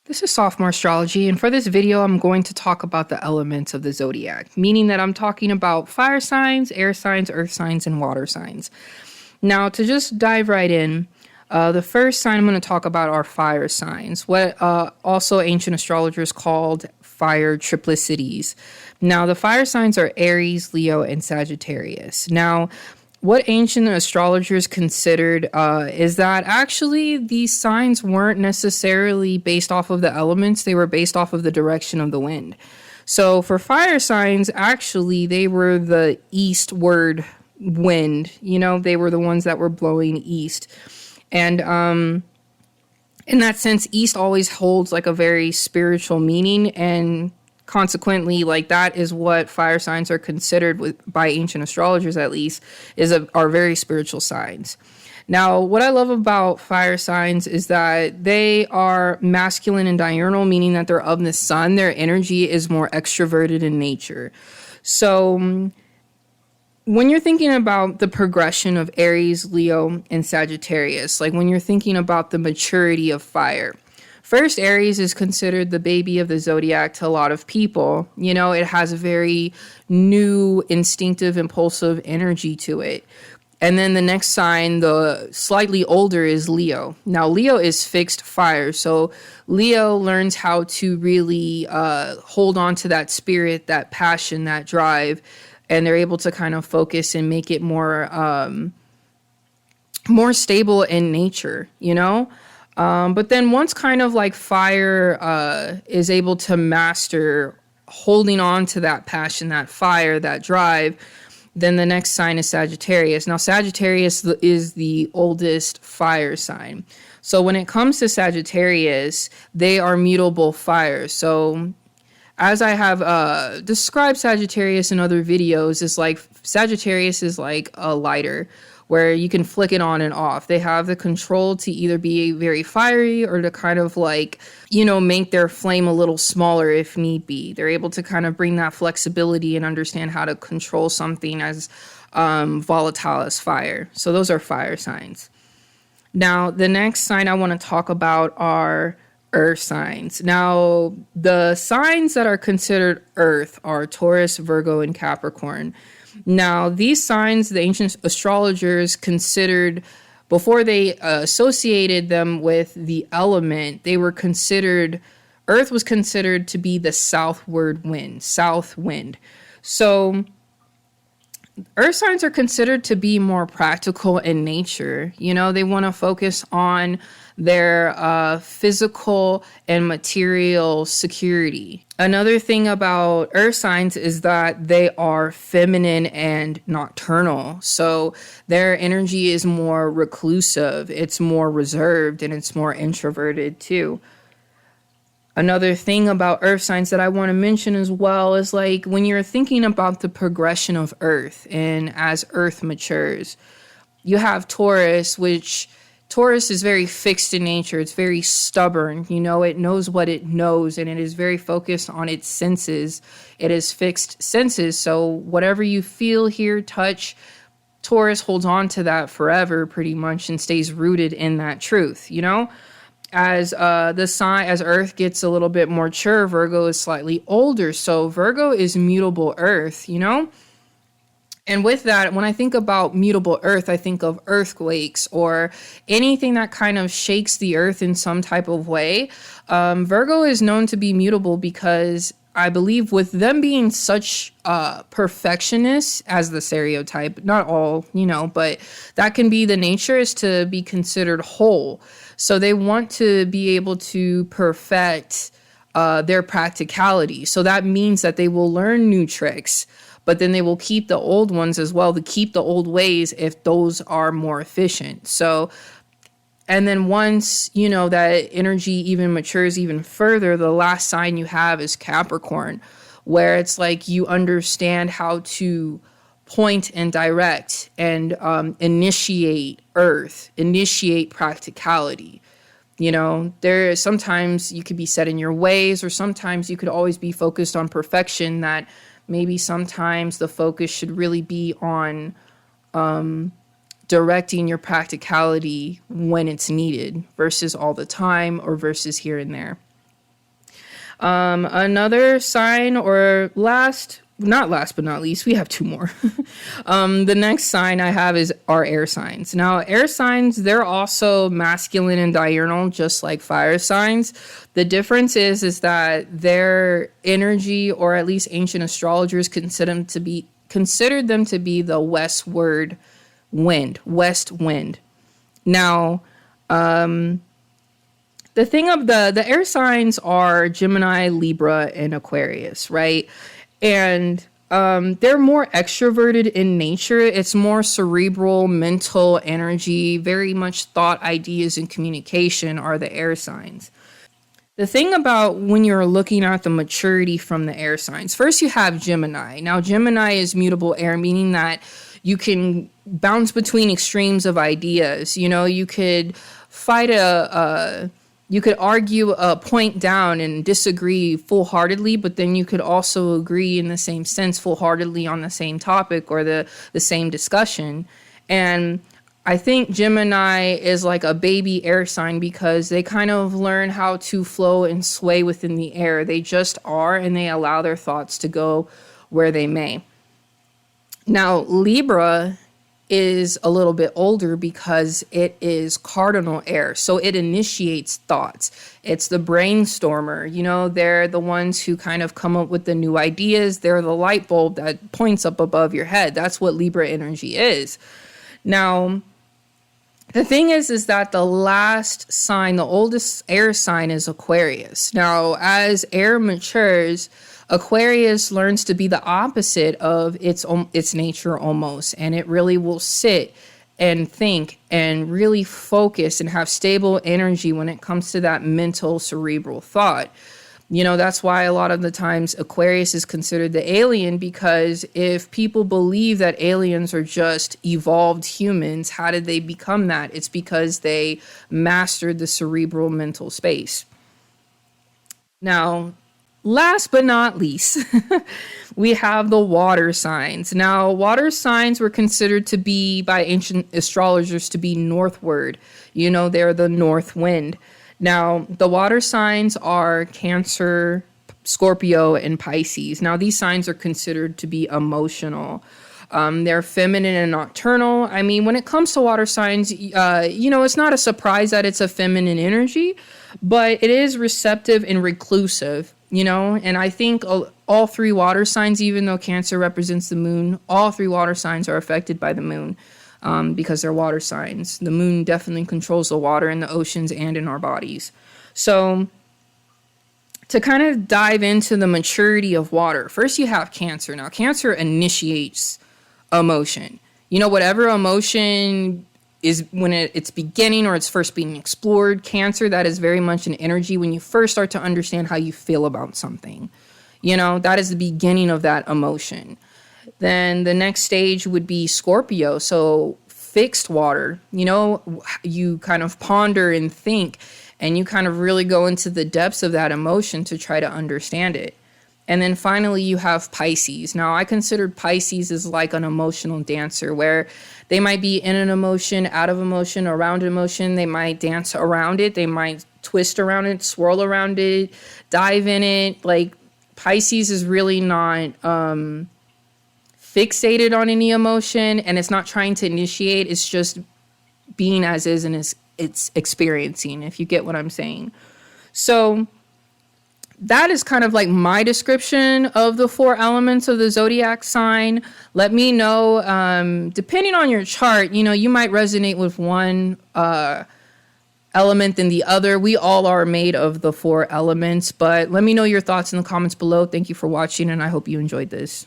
This is Sophomore Astrology, and for this video, I'm going to talk about the elements of the zodiac, meaning that I'm talking about fire signs, air signs, earth signs, and water signs. Now, to just dive right in, the first sign I'm going to talk about are fire signs, what also ancient astrologers called fire triplicities. Now, the fire signs are Aries, Leo, and Sagittarius. Now, what ancient astrologers considered is that actually these signs weren't necessarily based off of the elements, they were based off of the direction of the wind. So for fire signs, actually, they were the eastward wind. You know, they were the ones that were blowing east. And in that sense, east always holds like a very spiritual meaning, and consequently, like that is what fire signs are considered by ancient astrologers, at least, are very spiritual signs. Now, what I love about fire signs is that they are masculine and diurnal, meaning that they're of the sun. Their energy is more extroverted in nature. So when you're thinking about the progression of Aries, Leo, and Sagittarius, like when you're thinking about the maturity of fire, first, Aries is considered the baby of the zodiac to a lot of people. You know, it has a very new, instinctive, impulsive energy to it. And then the next sign, the slightly older, is Leo. Now, Leo is fixed fire. So Leo learns how to really hold on to that spirit, that passion, that drive. And they're able to kind of focus and make it more stable in nature, you know? But then once kind of like fire is able to master holding on to that passion, that fire, that drive, then the next sign is Sagittarius. Now, Sagittarius is the oldest fire sign. So when it comes to Sagittarius, they are mutable fire. So as I have described Sagittarius in other videos, it's like Sagittarius is like a lighter where you can flick it on and off. They have the control to either be very fiery or to kind of like, you know, make their flame a little smaller if need be. They're able to kind of bring that flexibility and understand how to control something as volatile as fire. So those are fire signs. Now, the next sign I want to talk about are earth signs. Now, the signs that are considered earth are Taurus, Virgo, and Capricorn. Now, these signs, the ancient astrologers considered, before they associated them with the element, earth was considered to be the southward wind, south wind. So earth signs are considered to be more practical in nature. You know, they want to focus on their physical and material security. Another thing about earth signs is that they are feminine and nocturnal. So their energy is more reclusive, it's more reserved, and it's more introverted too. Another thing about earth signs that I want to mention as well is like when you're thinking about the progression of earth and as earth matures, you have Taurus, which Taurus is very fixed in nature. It's very stubborn. You know, it knows what it knows, and it is very focused on its senses. It is fixed senses. So whatever you feel, hear, touch, Taurus holds on to that forever pretty much and stays rooted in that truth, you know? As as Earth gets a little bit more mature, Virgo is slightly older. So Virgo is mutable Earth, you know? And with that, when I think about mutable earth, I think of earthquakes or anything that kind of shakes the earth in some type of way. Virgo is known to be mutable because I believe with them being such perfectionists as the stereotype, not all, you know, but that can be the nature, is to be considered whole. So they want to be able to perfect their practicality. So that means that they will learn new tricks, but then they will keep the old ones as well, to keep the old ways if those are more efficient. So, and then once, you know, that energy even matures even further, the last sign you have is Capricorn, where it's like you understand how to point and direct and initiate earth, initiate practicality. You know, there is sometimes you could be set in your ways, or sometimes you could always be focused on perfection, that maybe sometimes the focus should really be on directing your practicality when it's needed versus all the time or versus here and there. Another sign, or not last but not least, we have two more. The next sign I have is our air signs. Now, air signs, they're also masculine and diurnal, just like fire signs. The difference is that their energy, or at least ancient astrologers considered them to be the west wind. Now, the thing of the air signs are Gemini, Libra, and Aquarius, right? And they're more extroverted in nature. It's more cerebral, mental energy, very much thought, ideas, and communication are the air signs. The thing about when you're looking at the maturity from the air signs, first you have Gemini. Now, Gemini is mutable air, meaning that you can bounce between extremes of ideas. You know, you could you could argue a point down and disagree full-heartedly, but then you could also agree in the same sense full-heartedly on the same topic or the same discussion. And I think Gemini is like a baby air sign because they kind of learn how to flow and sway within the air. They just are, and they allow their thoughts to go where they may. Now, Libra is a little bit older because it is cardinal air. So it initiates thoughts. It's the brainstormer. You know, they're the ones who kind of come up with the new ideas. They're the light bulb that points up above your head. That's what Libra energy is. Now, the thing is that the last sign, the oldest air sign, is Aquarius. Now, as air matures, Aquarius learns to be the opposite of its nature almost, and it really will sit and think and really focus and have stable energy when it comes to that mental cerebral thought. You know, that's why a lot of the times Aquarius is considered the alien, because if people believe that aliens are just evolved humans, how did they become that? It's because they mastered the cerebral mental space. Now, last but not least, we have the water signs. Now, water signs were considered to be, by ancient astrologers, to be northward. You know, they're the north wind. Now, the water signs are Cancer, Scorpio, and Pisces. Now, these signs are considered to be emotional. They're feminine and nocturnal. I mean, when it comes to water signs, you know, it's not a surprise that it's a feminine energy, but it is receptive and reclusive. You know, and I think all three water signs, even though Cancer represents the moon, all three water signs are affected by the moon because they're water signs. The moon definitely controls the water in the oceans and in our bodies. So to kind of dive into the maturity of water, first you have Cancer. Now, Cancer initiates emotion. You know, whatever emotion is when it's beginning or it's first being explored. Cancer, that is very much an energy when you first start to understand how you feel about something. You know, that is the beginning of that emotion. Then the next stage would be Scorpio. So fixed water, you know, you kind of ponder and think, and you kind of really go into the depths of that emotion to try to understand it. And then finally, you have Pisces. Now, I consider Pisces as like an emotional dancer where they might be in an emotion, out of emotion, around emotion. They might dance around it. They might twist around it, swirl around it, dive in it. Like, Pisces is really not fixated on any emotion, and it's not trying to initiate. It's just being as is, and it's experiencing, if you get what I'm saying. So that is kind of like my description of the 4 elements of the zodiac sign. Let me know, depending on your chart, you know, you might resonate with one element than the other. We all are made of the 4 elements, but let me know your thoughts in the comments below. Thank you for watching, and I hope you enjoyed this.